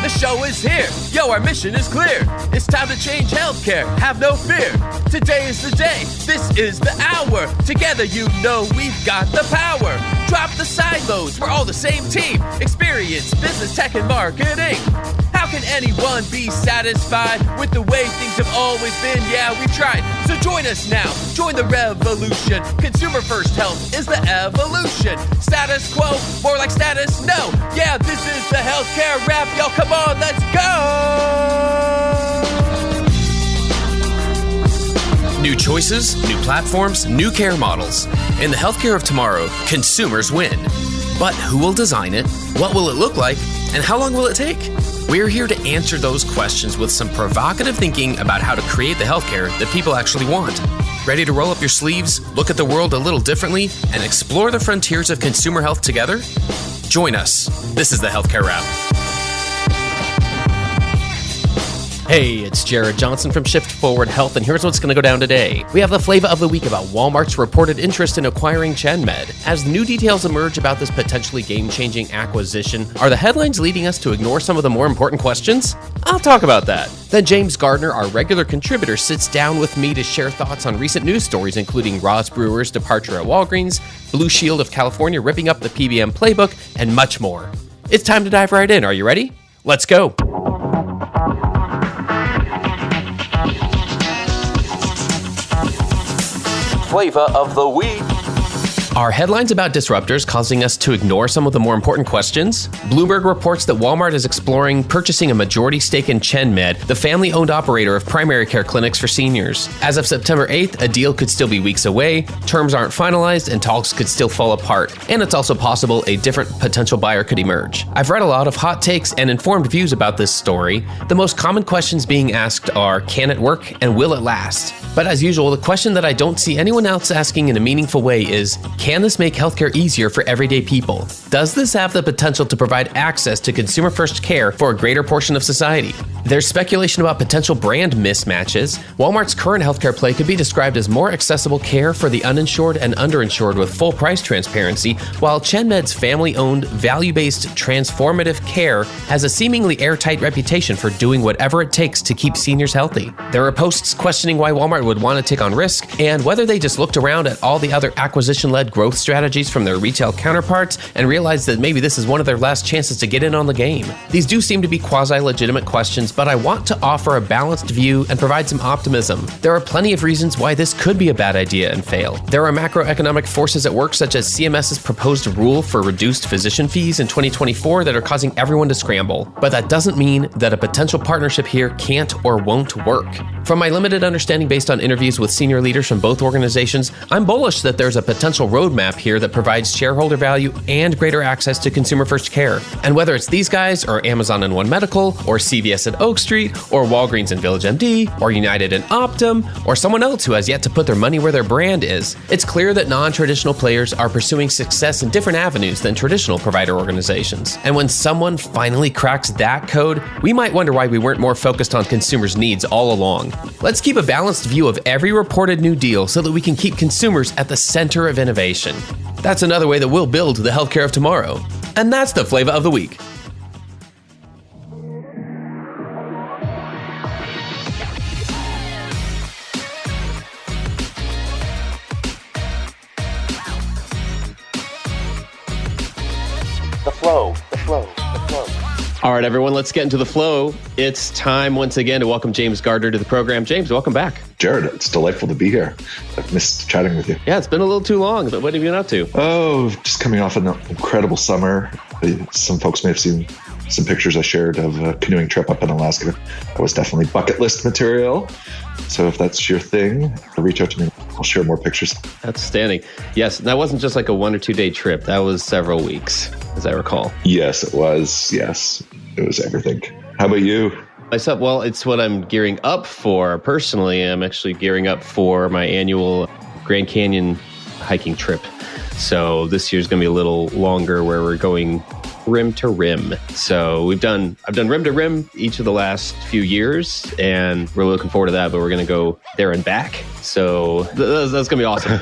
The show is here. Yo, our mission is clear. It's time to change healthcare. Have no fear. Today is the day. This is the hour. Together, you know we've got the power. Drop the silos. We're all the same team. Experience, business, tech, and marketing. How can anyone be satisfied with the way things have always been? Yeah, we've tried. So join us now. Join the revolution. Consumer first health is the evolution. Status quo, more like status no. Yeah, this is the healthcare rap. Y'all, come on, let's go. New choices, new platforms, new care models. In the healthcare of tomorrow, consumers win. But who will design it? What will it look like? And how long will it take? We're here to answer those questions with some provocative thinking about how to create the healthcare that people actually want. Ready to roll up your sleeves, look at the world a little differently, and explore the frontiers of consumer health together? Join us. This is the Healthcare Wrap. Hey, it's Jared Johnson from Shift Forward Health, and here's what's going to go down today. We have the Flava of the week about Walmart's reported interest in acquiring ChenMed. As new details emerge about this potentially game-changing acquisition, are the headlines leading us to ignore some of the more important questions? I'll talk about that. Then James Gardner, our regular contributor, sits down with me to share thoughts on recent news stories, including Roz Brewer's departure at Walgreens, Blue Shield of California ripping up the PBM playbook, and much more. It's time to dive right in. Are you ready? Let's go. Flava of the week. Are headlines about disruptors causing us to ignore some of the more important questions? Bloomberg reports that Walmart is exploring purchasing a majority stake in ChenMed, the family-owned operator of primary care clinics for seniors. As of September 8th, a deal could still be weeks away, terms aren't finalized, and talks could still fall apart. And it's also possible a different potential buyer could emerge. I've read a lot of hot takes and informed views about this story. The most common questions being asked are, can it work and will it last? But as usual, the question that I don't see anyone else asking in a meaningful way is, can this make healthcare easier for everyday people? Does this have the potential to provide access to consumer-first care for a greater portion of society? There's speculation about potential brand mismatches. Walmart's current healthcare play could be described as more accessible care for the uninsured and underinsured with full price transparency, while ChenMed's family-owned, value-based, transformative care has a seemingly airtight reputation for doing whatever it takes to keep seniors healthy. There are posts questioning why Walmart would want to take on risk and whether they just looked around at all the other acquisition-led growth strategies from their retail counterparts and realized that maybe this is one of their last chances to get in on the game. These do seem to be quasi-legitimate questions, but I want to offer a balanced view and provide some optimism. There are plenty of reasons why this could be a bad idea and fail. There are macroeconomic forces at work, such as CMS's proposed rule for reduced physician fees in 2024 that are causing everyone to scramble. But that doesn't mean that a potential partnership here can't or won't work. From my limited understanding based on interviews with senior leaders from both organizations, I'm bullish that there's a potential roadmap here that provides shareholder value and greater access to consumer-first care. And whether it's these guys, or Amazon and One Medical, or CVS and Oak Street, or Walgreens and Village MD, or United and Optum, or someone else who has yet to put their money where their brand is, it's clear that non-traditional players are pursuing success in different avenues than traditional provider organizations. And when someone finally cracks that code, we might wonder why we weren't more focused on consumers' needs all along. Let's keep a balanced view of every reported new deal so that we can keep consumers at the center of innovation. That's another way that we'll build the healthcare of tomorrow. And that's the Flava of the week. The flow. All right, everyone, let's get into the flow. It's time once again to welcome James Gardner to the program. James, welcome back. Jared, it's delightful to be here. I've missed chatting with you. Yeah, it's been a little too long, but what have you been up to? Oh, just coming off an incredible summer. Some folks may have seen some pictures I shared of a canoeing trip up in Alaska. That was definitely bucket list material. So if that's your thing, reach out to me. I'll share more pictures. Outstanding. Yes, that wasn't just like a 1 or 2 day trip. That was several weeks, as I recall. Yes, it was. Yes, it was everything. How about you? Myself, well, it's what I'm gearing up for. Personally, I'm actually gearing up for my annual Grand Canyon hiking trip. So this year's going to be a little longer, where we're going rim to rim. So I've done rim to rim each of the last few years, and we're looking forward to that, but we're going to go there and back. So that's going to be awesome.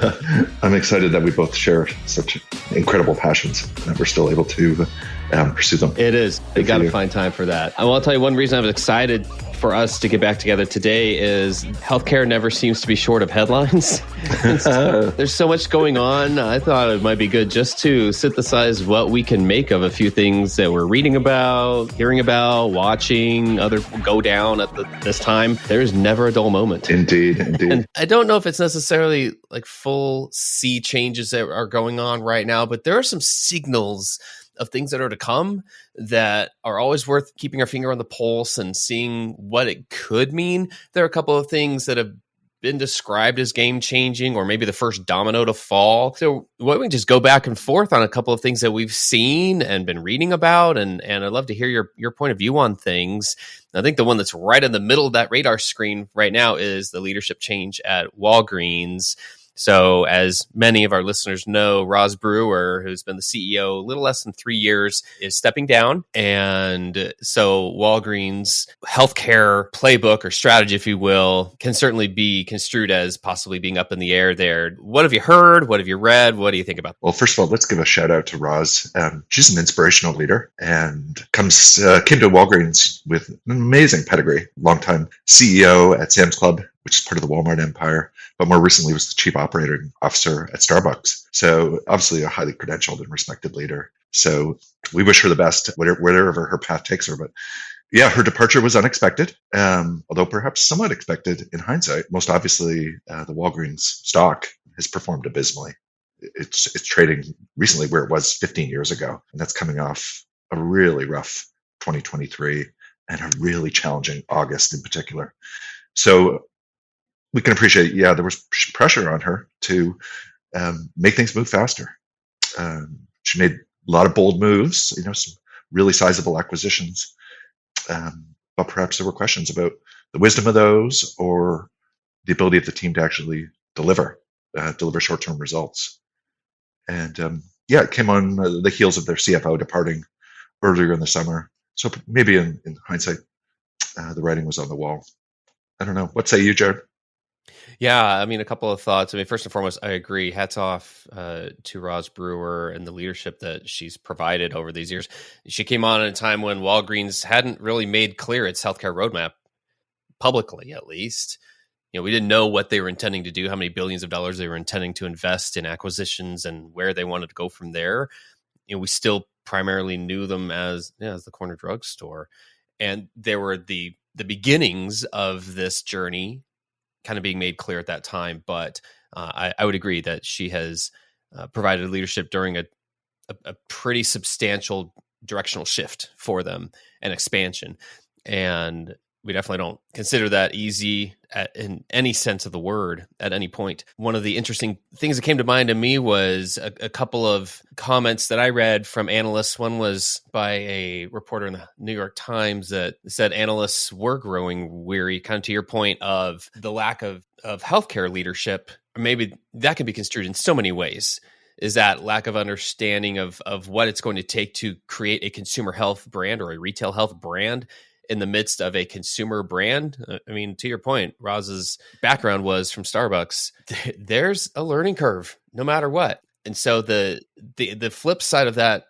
I'm excited that we both share such incredible passions, and that we're still able to pursue them. It is. You got to find time for that. I will tell you one reason I was excited for us to get back together today is healthcare never seems to be short of headlines. There's so much going on. I thought it might be good just to synthesize what we can make of a few things that we're reading about, hearing about, watching other go down at this time. There's never a dull moment. Indeed. And I don't know if it's necessarily like full sea changes that are going on right now, but there are some signals of things that are to come that are always worth keeping our finger on the pulse and seeing what it could mean. There are a couple of things that have been described as game-changing or maybe the first domino to fall. So why don't we just go back and forth on a couple of things that we've seen and been reading about, and I'd love to hear your point of view on things. I think the one that's right in the middle of that radar screen right now is the leadership change at Walgreens. So as many of our listeners know, Roz Brewer, who's been the CEO a little less than 3 years, is stepping down. And so Walgreens' healthcare playbook or strategy, if you will, can certainly be construed as possibly being up in the air there. What have you heard? What have you read? What do you think about that? Well, first of all, let's give a shout out to Roz. She's an inspirational leader and came to Walgreens with an amazing pedigree, longtime CEO at Sam's Club, which is part of the Walmart empire, but more recently was the chief operating officer at Starbucks. So obviously a highly credentialed and respected leader. So we wish her the best, wherever her path takes her. But yeah, her departure was unexpected, although perhaps somewhat expected in hindsight. Most obviously, the Walgreens stock has performed abysmally. It's trading recently where it was 15 years ago, and that's coming off a really rough 2023 and a really challenging August in particular. So we can appreciate, there was pressure on her to make things move faster. She made a lot of bold moves, some really sizable acquisitions, but perhaps there were questions about the wisdom of those or the ability of the team to actually deliver short-term results. And it came on the heels of their CFO departing earlier in the summer. So maybe in hindsight, the writing was on the wall. I don't know. What say you, Jared? Yeah, I mean, a couple of thoughts. I mean, first and foremost, I agree. Hats off to Roz Brewer and the leadership that she's provided over these years. She came on at a time when Walgreens hadn't really made clear its healthcare roadmap, publicly at least. We didn't know what they were intending to do, how many billions of dollars they were intending to invest in acquisitions and where they wanted to go from there. We still primarily knew them as the corner drugstore. And there were the beginnings of this journey kind of being made clear at that time. But I would agree that she has provided leadership during a pretty substantial directional shift for them and expansion. And we definitely don't consider that easy in any sense of the word at any point. One of the interesting things that came to mind to me was a couple of comments that I read from analysts. One was by a reporter in the New York Times that said analysts were growing weary, kind of to your point of the lack of healthcare leadership. Or maybe that can be construed in so many ways. Is that lack of understanding of what it's going to take to create a consumer health brand or a retail health brand in the midst of a consumer brand. I mean, to your point, Roz's background was from Starbucks. There's a learning curve, no matter what. And so the flip side of that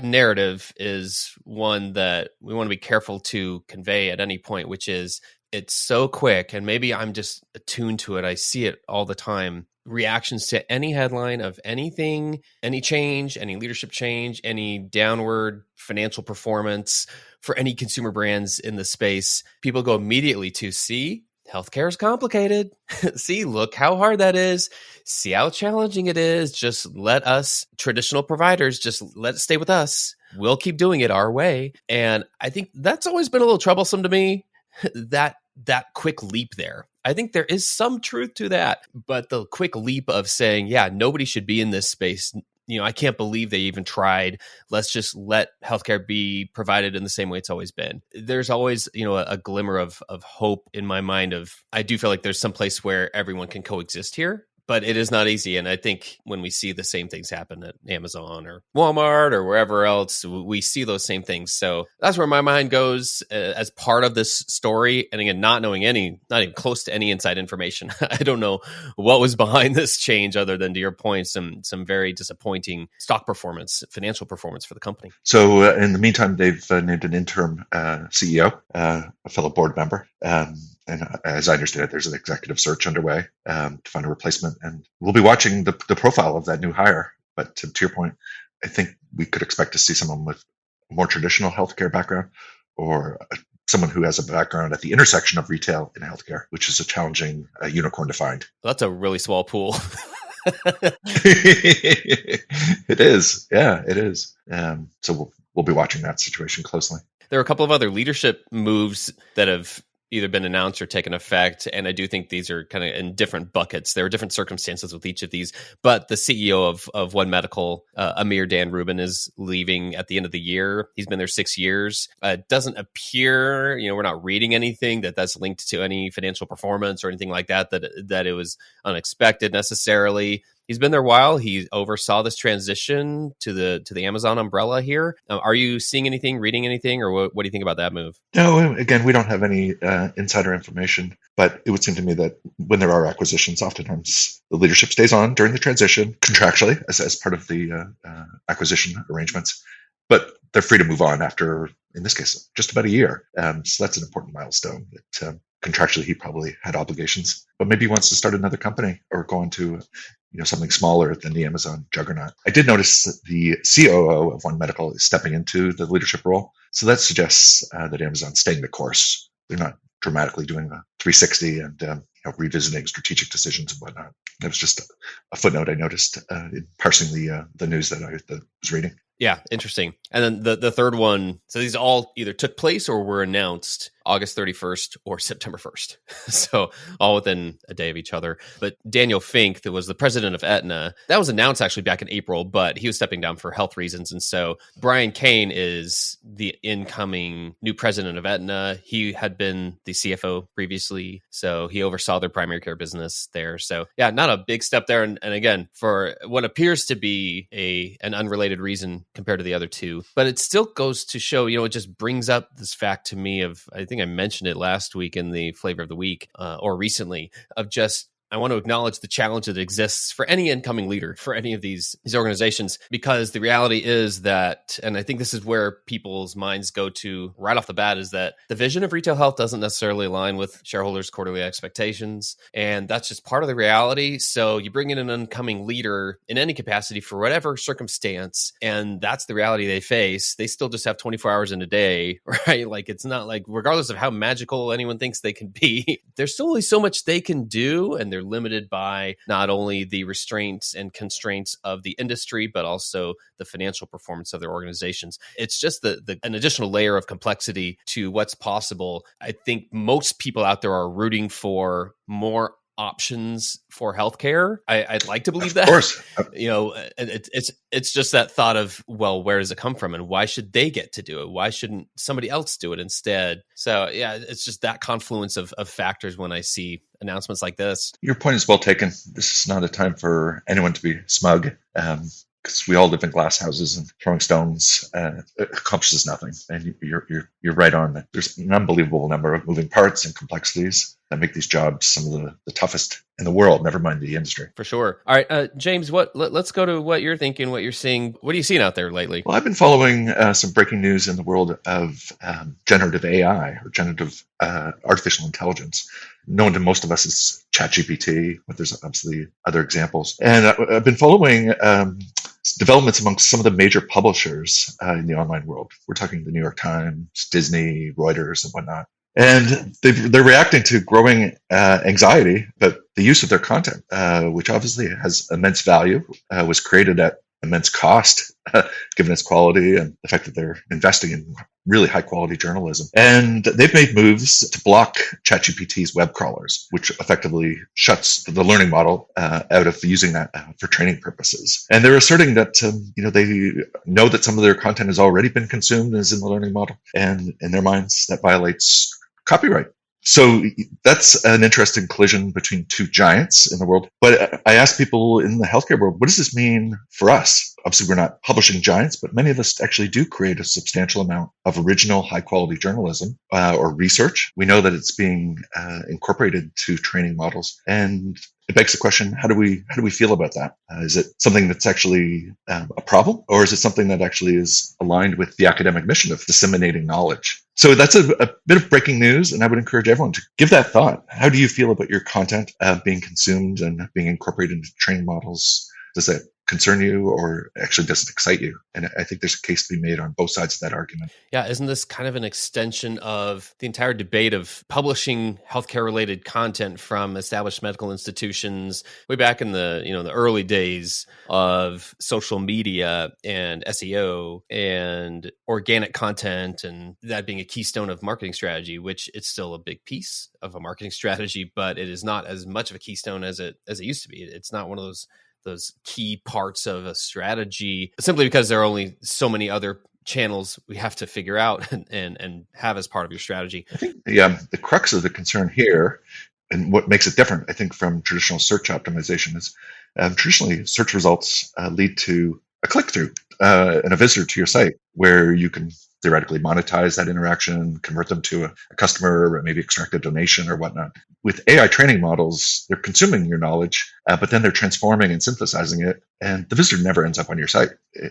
narrative is one that we want to be careful to convey at any point, which is it's so quick, and maybe I'm just attuned to it. I see it all the time. Reactions to any headline of anything, any change, any leadership change, any downward financial performance for any consumer brands in the space, people go immediately to see healthcare is complicated. See, look how hard that is. See how challenging it is. Just let us, traditional providers, just let it stay with us. We'll keep doing it our way. And I think that's always been a little troublesome to me, that quick leap there. I think there is some truth to that, but the quick leap of saying, nobody should be in this space. I can't believe they even tried. Let's just let healthcare be provided in the same way it's always been. There's always, a glimmer of hope in my mind I do feel like there's some place where everyone can coexist here, But it is not easy. And I think when we see the same things happen at Amazon or Walmart or wherever else, we see those same things. So that's where my mind goes as part of this story. And again, not knowing not even close to any inside information. I don't know what was behind this change other than, to your point, some very disappointing stock performance, financial performance for the company. So in the meantime, they've named an interim CEO, a fellow board member. And as I understand it, there's an executive search underway to find a replacement. And we'll be watching the profile of that new hire. But to your point, I think we could expect to see someone with a more traditional healthcare background or someone who has a background at the intersection of retail and healthcare, which is a challenging unicorn to find. Well, that's a really small pool. It is. Yeah, it is. So we'll be watching that situation closely. There are a couple of other leadership moves that have either been announced or taken effect. And I do think these are kind of in different buckets. There are different circumstances with each of these. But the CEO of One Medical, Amir Dan Rubin, is leaving at the end of the year. He's been there 6 years. It doesn't appear, we're not reading anything that's linked to any financial performance or anything like that it was unexpected necessarily. He's been there a while. He oversaw this transition to the Amazon umbrella here. Are you seeing anything, reading anything, or what do you think about that move? No, again, we don't have any insider information, but it would seem to me that when there are acquisitions, oftentimes the leadership stays on during the transition contractually as part of the acquisition arrangements, but they're free to move on after, in this case, just about a year. So that's an important milestone that contractually he probably had obligations, but maybe he wants to start another company or go into something smaller than the Amazon juggernaut. I did notice that the COO of One Medical is stepping into the leadership role. So that suggests that Amazon's staying the course. They're not dramatically doing a 360 and revisiting strategic decisions and whatnot. It was just a footnote I noticed in parsing the news that I was reading. Yeah, interesting. And then the third one, so these all either took place or were announced August 31st or September 1st. So all within a day of each other. But Daniel Fink, that was the president of Aetna, that was announced actually back in April, but he was stepping down for health reasons. And so Brian Kane is the incoming new president of Aetna. He had been the CFO previously, so he oversaw their primary care business there. So yeah, not a big step there. And again, for what appears to be an unrelated reason compared to the other two, but it still goes to show, it just brings up this fact to me of, I think I mentioned it last week in the flavor of the week or recently, of just, I want to acknowledge the challenge that exists for any incoming leader for any of these organizations, because the reality is that, and I think this is where people's minds go to right off the bat, is that the vision of retail health doesn't necessarily align with shareholders' quarterly expectations. And that's just part of the reality. So you bring in an incoming leader in any capacity for whatever circumstance, and that's the reality they face. They still just have 24 hours in a day, right? Like, it's not like, regardless of how magical anyone thinks they can be, there's still only so much they can do, and they're limited by not only the restraints and constraints of the industry, but also the financial performance of their organizations. It's just an additional layer of complexity to what's possible. I think most people out there are rooting for more options for healthcare. I'd like to believe that. Of course. It's just that thought of, well, where does it come from, and why should they get to do it? Why shouldn't somebody else do it instead? So yeah, it's just that confluence of factors when I see announcements like this. Your point is well taken. This is not a time for anyone to be smug. Because we all live in glass houses, and throwing stones accomplishes nothing. And you're right on that. There's an unbelievable number of moving parts and complexities that make these jobs some of the toughest in the world, never mind the industry. For sure. All right, James, let's go to what you're thinking, what you're seeing. What are you seeing out there lately? Well, I've been following some breaking news in the world of generative AI, or generative artificial intelligence. Known to most of us as ChatGPT, but there's obviously other examples. And I've been following developments amongst some of the major publishers in the online world. We're talking the New York Times, Disney, Reuters, and whatnot. And they're reacting to growing anxiety about the use of their content, which obviously has immense value, was created at immense cost, given its quality and the fact that they're investing in really high quality journalism. And they've made moves to block ChatGPT's web crawlers, which effectively shuts the learning model out of using that for training purposes. And they're asserting that they know that some of their content has already been consumed and is in the learning model, and in their minds that violates copyright. So that's an interesting collision between two giants in the world. But I ask people in the healthcare world, what does this mean for us? Obviously, we're not publishing giants, but many of us actually do create a substantial amount of original high quality journalism or research. We know that it's being incorporated to training models. And it begs the question, how do we feel about that? Is it something that's actually a problem, or is it something that actually is aligned with the academic mission of disseminating knowledge? So that's a bit of breaking news, and I would encourage everyone to give that thought. How do you feel about your content being consumed and being incorporated into training models? Does that concern you, or actually does it excite you? And I think there's a case to be made on both sides of that argument. Yeah, isn't this kind of an extension of the entire debate of publishing healthcare-related content from established medical institutions way back in the early days of social media and SEO and organic content, and that being a keystone of marketing strategy, which it's still a big piece of a marketing strategy, but it is not as much of a keystone as it used to be. It's not one of those key parts of a strategy, simply because there are only so many other channels we have to figure out and have as part of your strategy. I think the crux of the concern here, and what makes it different, I think, from traditional search optimization is traditionally search results lead to a click-through and a visitor to your site, where you can theoretically monetize that interaction, convert them to a customer, or maybe extract a donation or whatnot. With AI training models, they're consuming your knowledge, but then they're transforming and synthesizing it, and the visitor never ends up on your site.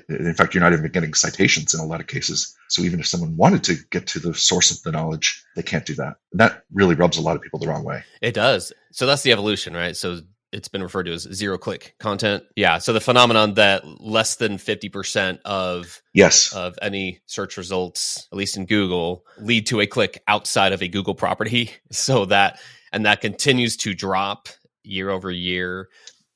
In fact, you're not even getting citations in a lot of cases. So even if someone wanted to get to the source of the knowledge, they can't do that. And that really rubs a lot of people the wrong way. It does. So that's the evolution, right? So it's been referred to as zero-click content. Yeah. So the phenomenon that less than 50% of any search results, at least in Google, lead to a click outside of a Google property. So that continues to drop year over year.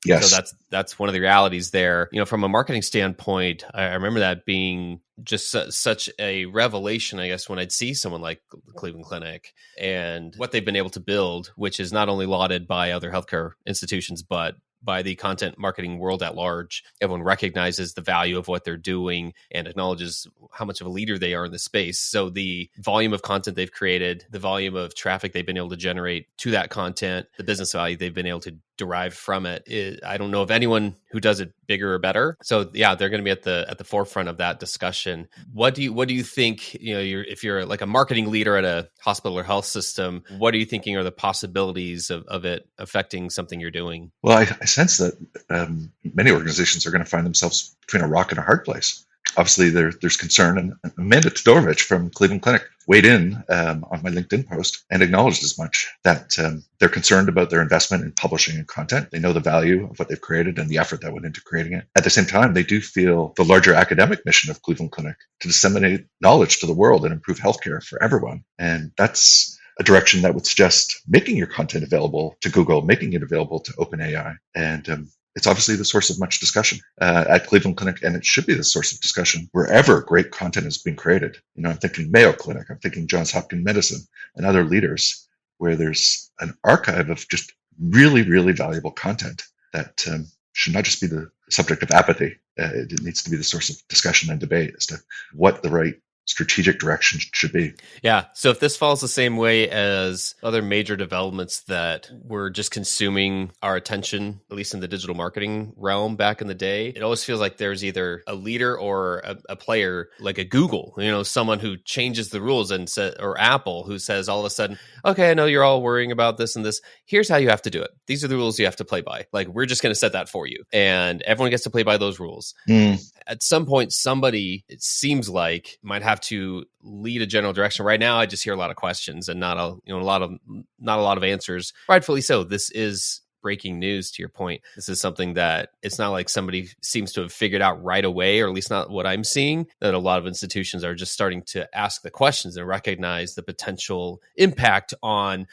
Yes. So that's one of the realities there. From a marketing standpoint, I remember that being just such a revelation, I guess, when I'd see someone like Cleveland Clinic and what they've been able to build, which is not only lauded by other healthcare institutions, but by the content marketing world at large. Everyone recognizes the value of what they're doing and acknowledges how much of a leader they are in the space. So the volume of content they've created, the volume of traffic they've been able to generate to that content, the business value they've been able to derive from it, I don't know of anyone who does it bigger or better. So yeah, they're going to be at the forefront of that discussion. What do you think? If you're like a marketing leader at a hospital or health system, what are you thinking are the possibilities of it affecting something you're doing? Well, I sense that many organizations are going to find themselves between a rock and a hard place. Obviously, there's concern, and Amanda Todorovich from Cleveland Clinic weighed in on my LinkedIn post and acknowledged as much, that they're concerned about their investment in publishing and content. They know the value of what they've created and the effort that went into creating it. At the same time, they do feel the larger academic mission of Cleveland Clinic to disseminate knowledge to the world and improve healthcare for everyone. And that's a direction that would suggest making your content available to Google, making it available to OpenAI. And it's obviously the source of much discussion at Cleveland Clinic, and it should be the source of discussion wherever great content is being created. I'm thinking Mayo Clinic, I'm thinking Johns Hopkins Medicine, and other leaders, where there's an archive of just really, really valuable content that should not just be the subject of apathy. It needs to be the source of discussion and debate as to what the right strategic direction should be. Yeah. So if this falls the same way as other major developments that were just consuming our attention, at least in the digital marketing realm back in the day, it always feels like there's either a leader or a player like a Google, someone who changes the rules or Apple, who says all of a sudden, okay, I know you're all worrying about this and this. Here's how you have to do it. These are the rules you have to play by. Like, we're just going to set that for you. And everyone gets to play by those rules. At some point, somebody, it seems like, might have to lead a general direction. Right now, I just hear a lot of questions and not a lot of answers. Rightfully so. This is breaking news, to your point. This is something that it's not like somebody seems to have figured out right away, or at least not what I'm seeing, that a lot of institutions are just starting to ask the questions and recognize the potential impact on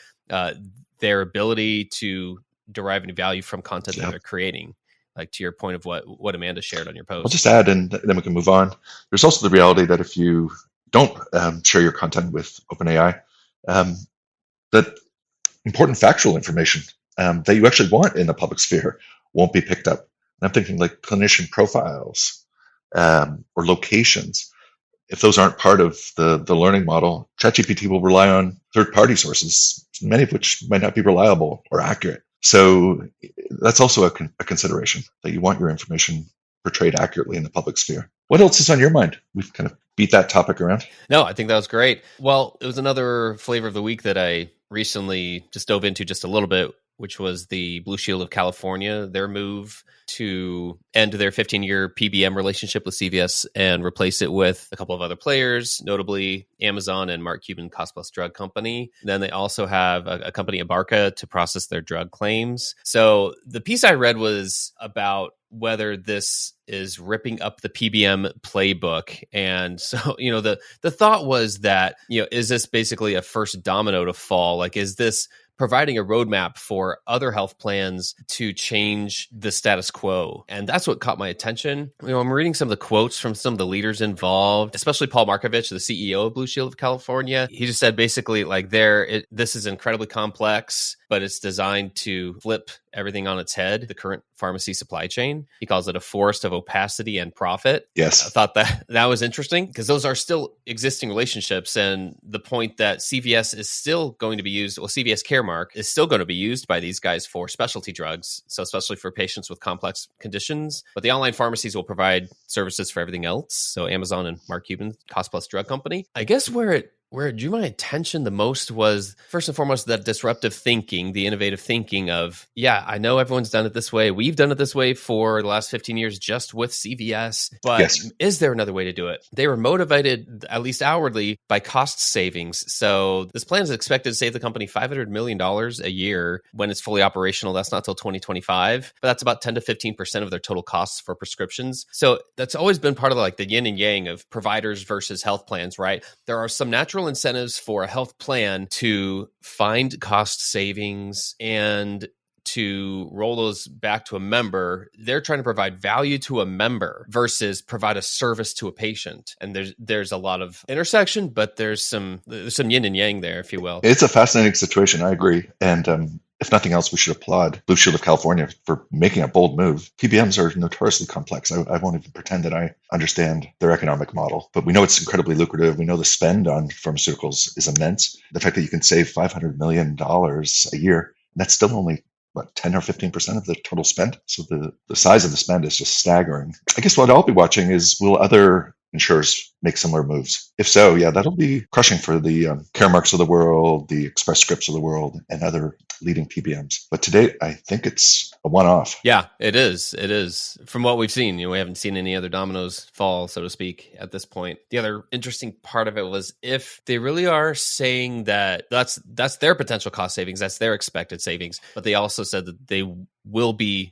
their ability to derive any value from content that they're creating. Like, to your point of what Amanda shared on your post. I'll just add, and then we can move on. There's also the reality that if you don't share your content with OpenAI, that important factual information that you actually want in the public sphere won't be picked up. And I'm thinking like clinician profiles or locations. if those aren't part of the learning model, ChatGPT will rely on third-party sources, many of which might not be reliable or accurate. So that's also a consideration, that you want your information portrayed accurately in the public sphere. What else is on your mind? We've kind of beat that topic around. No, I think that was great. Well, it was another flavor of the week that I recently just dove into just a little bit, which was the Blue Shield of California, their move to end their 15-year PBM relationship with CVS and replace it with a couple of other players, notably Amazon and Mark Cuban Cost Plus Drug Company. Then they also have a company, Abarca, to process their drug claims. So the piece I read was about whether this is ripping up the PBM playbook. And so, the thought was that, is this basically a first domino to fall? Like, is this providing a roadmap for other health plans to change the status quo? And that's what caught my attention. I'm reading some of the quotes from some of the leaders involved, especially Paul Markovich, the CEO of Blue Shield of California. He just said basically like this is incredibly complex, but it's designed to flip everything on its head, the current pharmacy supply chain. He calls it a forest of opacity and profit. Yes. I thought that was interesting because those are still existing relationships. And the point that CVS is still going to be used, CVS Caremark is still going to be used by these guys for specialty drugs. So especially for patients with complex conditions, but the online pharmacies will provide services for everything else. So Amazon and Mark Cuban Cost Plus Drug Company. I guess where it drew my attention the most was, first and foremost, that disruptive thinking, the innovative thinking of, I know everyone's done it this way. We've done it this way for the last 15 years just with CVS, but Is there another way to do it? They were motivated, at least outwardly, by cost savings. So this plan is expected to save the company $500 million a year when it's fully operational. That's not till 2025, but that's about 10 to 15% of their total costs for prescriptions. So that's always been part of the yin and yang of providers versus health plans, right? There are some natural incentives for a health plan to find cost savings and to roll those back to a member. They're trying to provide value to a member versus provide a service to a patient. And there's a lot of intersection, but there's some yin and yang there, if you will. It's a fascinating situation. I agree. And if nothing else, we should applaud Blue Shield of California for making a bold move. PBMs are notoriously complex. I won't even pretend that I understand their economic model, but we know it's incredibly lucrative. We know the spend on pharmaceuticals is immense. The fact that you can save $500 million a year, that's still only 10 or 15% of the total spend. So the size of the spend is just staggering. I guess what I'll be watching is, will other insurers make similar moves? If so, that'll be crushing for the Caremarks of the world, the Express Scripts of the world, and other leading PBMs. But to date, I think it's a one-off. Yeah, it is. It is. From what we've seen, we haven't seen any other dominoes fall, so to speak, at this point. The other interesting part of it was, if they really are saying that that's their potential cost savings, that's their expected savings, but they also said that they will be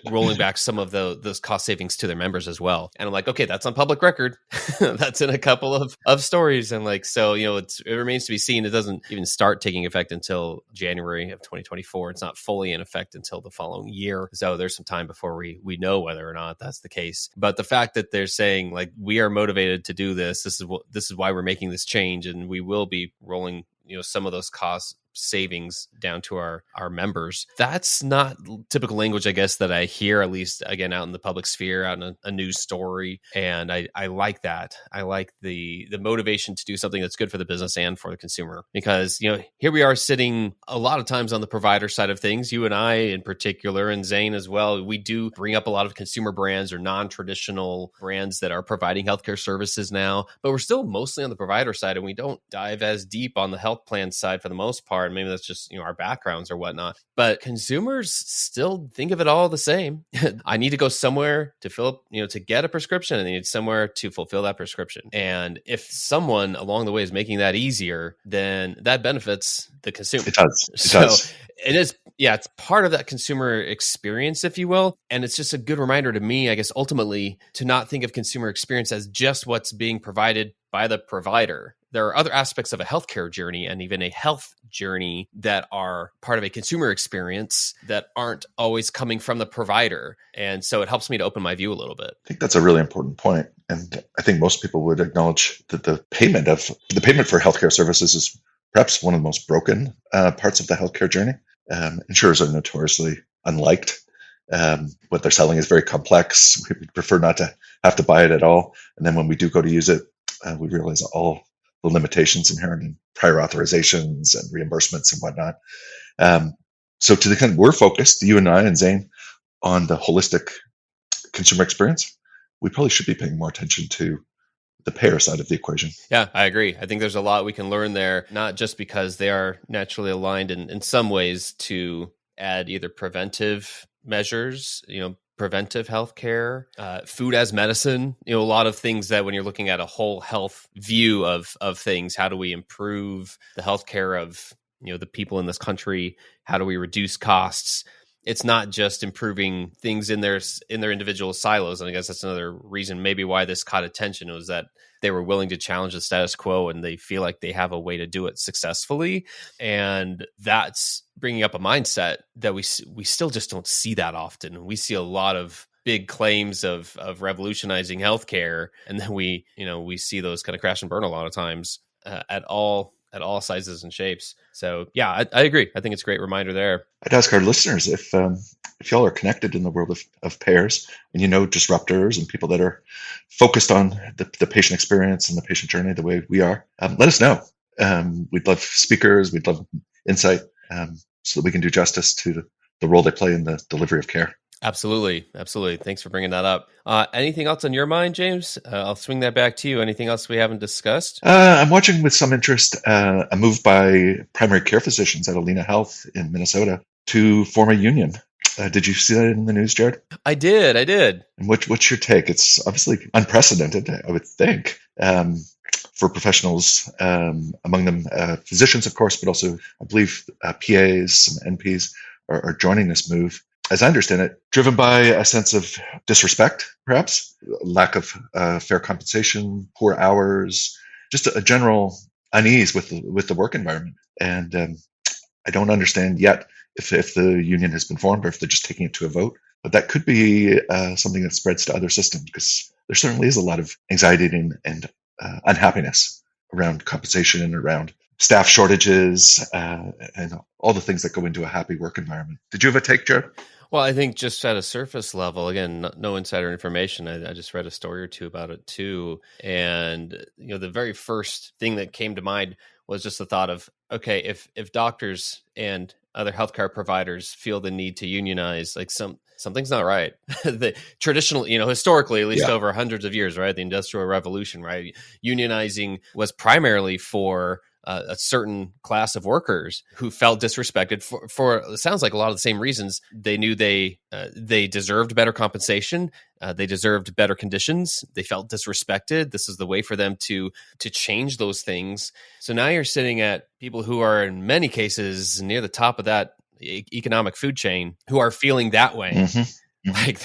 rolling back some of those cost savings to their members as well. And I'm like, okay, that's on public record. That's in a couple of stories. And it remains to be seen. It doesn't even start taking effect until January of 2024. It's not fully in effect until the following year. So there's some time before we know whether or not that's the case. But the fact that they're saying we are motivated to do this, this is why we're making this change, and we will be rolling some of those cost savings down to our members. That's not typical language, I guess, that I hear, at least, again, out in the public sphere, out in a news story. And I like that. I like the motivation to do something that's good for the business and for the consumer, because, here we are sitting a lot of times on the provider side of things, you and I in particular, and Zane as well. We do bring up a lot of consumer brands or non-traditional brands that are providing healthcare services now, but we're still mostly on the provider side, and we don't dive as deep on the health plan side for the most part. And maybe that's just, our backgrounds or whatnot. But consumers still think of it all the same. I need to go somewhere to fill up, to get a prescription, and I need somewhere to fulfill that prescription. And if someone along the way is making that easier, then that benefits the consumer. It does. It does. It is. Yeah, it's part of that consumer experience, if you will. And it's just a good reminder to me, I guess, ultimately, to not think of consumer experience as just what's being provided by the provider. There are other aspects of a healthcare journey and even a health journey that are part of a consumer experience that aren't always coming from the provider. And so it helps me to open my view a little bit. I think that's a really important point. And I think most people would acknowledge that the payment for healthcare services is perhaps one of the most broken parts of the healthcare journey. Insurers are notoriously unliked. What they're selling is very complex. We prefer not to have to buy it at all. And then when we do go to use it, we realize all the limitations inherent in prior authorizations and reimbursements and whatnot. So to the extent we're focused, you and I and Zane, on the holistic consumer experience, we probably should be paying more attention to the payer side of the equation. Yeah, I agree. I think there's a lot we can learn there, not just because they are naturally aligned in some ways to add either preventive measures, preventive healthcare, food as medicine, a lot of things that when you're looking at a whole health view of things, how do we improve the healthcare of, the people in this country? How do we reduce costs? It's not just improving things in their individual silos. And I guess that's another reason maybe why this caught attention, was that they were willing to challenge the status quo and they feel like they have a way to do it successfully. And that's bringing up a mindset that we still just don't see that often. We see a lot of big claims of revolutionizing healthcare, and then we see those kind of crash and burn a lot of times at all sizes and shapes. So yeah, I agree. I think it's a great reminder there. I'd ask our listeners if y'all are connected in the world of payers and disruptors and people that are focused on the patient experience and the patient journey the way we are, let us know. We'd love speakers, we'd love insight so that we can do justice to the role they play in the delivery of care. Absolutely. Thanks for bringing that up. Anything else on your mind, James? I'll swing that back to you. Anything else we haven't discussed? I'm watching with some interest a move by primary care physicians at Alena Health in Minnesota to form a union. Did you see that in the news, Jared? I did. And what's your take? It's obviously unprecedented, I would think, for professionals, among them physicians, of course, but also I believe PAs and NPs are joining this move. As I understand it, driven by a sense of disrespect, perhaps, lack of fair compensation, poor hours, just a general unease with the work environment. And I don't understand yet if the union has been formed or if they're just taking it to a vote. But that could be something that spreads to other systems, because there certainly is a lot of anxiety and unhappiness around compensation and around staff shortages and all the things that go into a happy work environment. Did you have a take, Jared? Well, I think just at a surface level, again, no insider information. I just read a story or two about it too. And, the very first thing that came to mind was just the thought of, okay, if doctors and other healthcare providers feel the need to unionize, like something's not right. The traditional, historically, at least over hundreds of years, right? The Industrial Revolution, right? Unionizing was primarily for a certain class of workers who felt disrespected for it sounds like a lot of the same reasons. They knew they deserved better compensation. They deserved better conditions. They felt disrespected. This is the way for them to change those ththis. So now you're sitting at people who are in many cases near the top of that economic food chain who are feeling that way. Mm-hmm. Like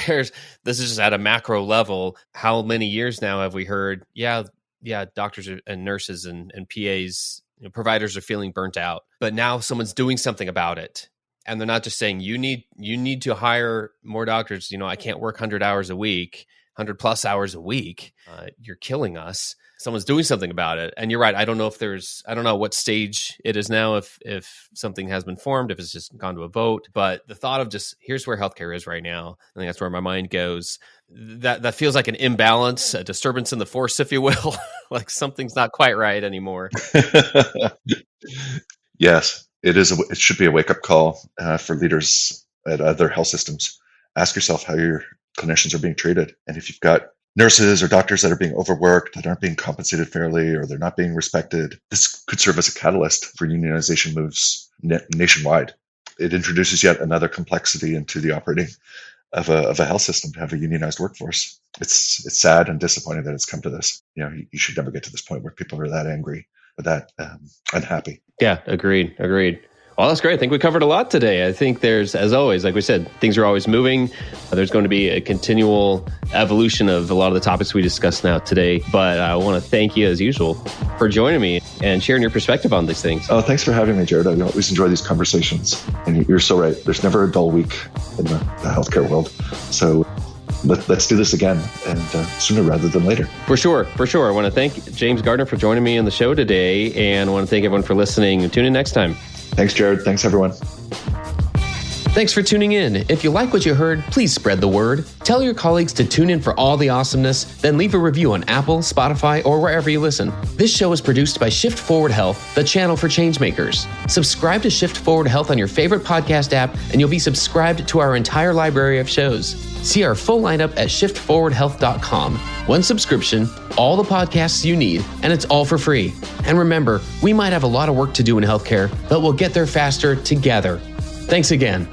this is just at a macro level. How many years now have we heard, doctors and nurses and PAs, providers are feeling burnt out, but now someone's doing something about it. And they're not just saying, you need to hire more doctors. I can't work 100 hours a week, 100 plus hours a week. You're killing us. Someone's doing something about it. And you're right. I don't know what stage it is now, if something has been formed, if it's just gone to a vote, but the thought of just, here's where healthcare is right now. I think that's where my mind goes. That feels like an imbalance, a disturbance in the force, if you will. Like something's not quite right anymore. Yes, it is. It should be a wake-up call for leaders at other health systems. Ask yourself how your clinicians are being treated. And if you've got nurses or doctors that are being overworked, that aren't being compensated fairly, or they're not being respected, this could serve as a catalyst for unionization moves nationwide. It introduces yet another complexity into the operating of a health system to have a unionized workforce. It's sad and disappointing that it's come to this. You should never get to this point where people are that angry or that unhappy. Yeah, agreed. Well, that's great. I think we covered a lot today. I think there's, as always, like we said, things are always moving. There's going to be a continual evolution of a lot of the topics we discussed now today. But I want to thank you, as usual, for joining me and sharing your perspective on these things. Oh, thanks for having me, Jared. I always enjoy these conversations. And you're so right. There's never a dull week in the healthcare world. So let's do this again, and sooner rather than later. For sure. I want to thank James Gardner for joining me on the show today. And I want to thank everyone for listening. Tune in next time. Thanks, Jared. Thanks, everyone. Thanks for tuning in. If you like what you heard, please spread the word. Tell your colleagues to tune in for all the awesomeness, then leave a review on Apple, Spotify, or wherever you listen. This show is produced by Shift Forward Health, the channel for changemakers. Subscribe to Shift Forward Health on your favorite podcast app, and you'll be subscribed to our entire library of shows. See our full lineup at shiftforwardhealth.com. One subscription, all the podcasts you need, and it's all for free. And remember, we might have a lot of work to do in healthcare, but we'll get there faster together. Thanks again.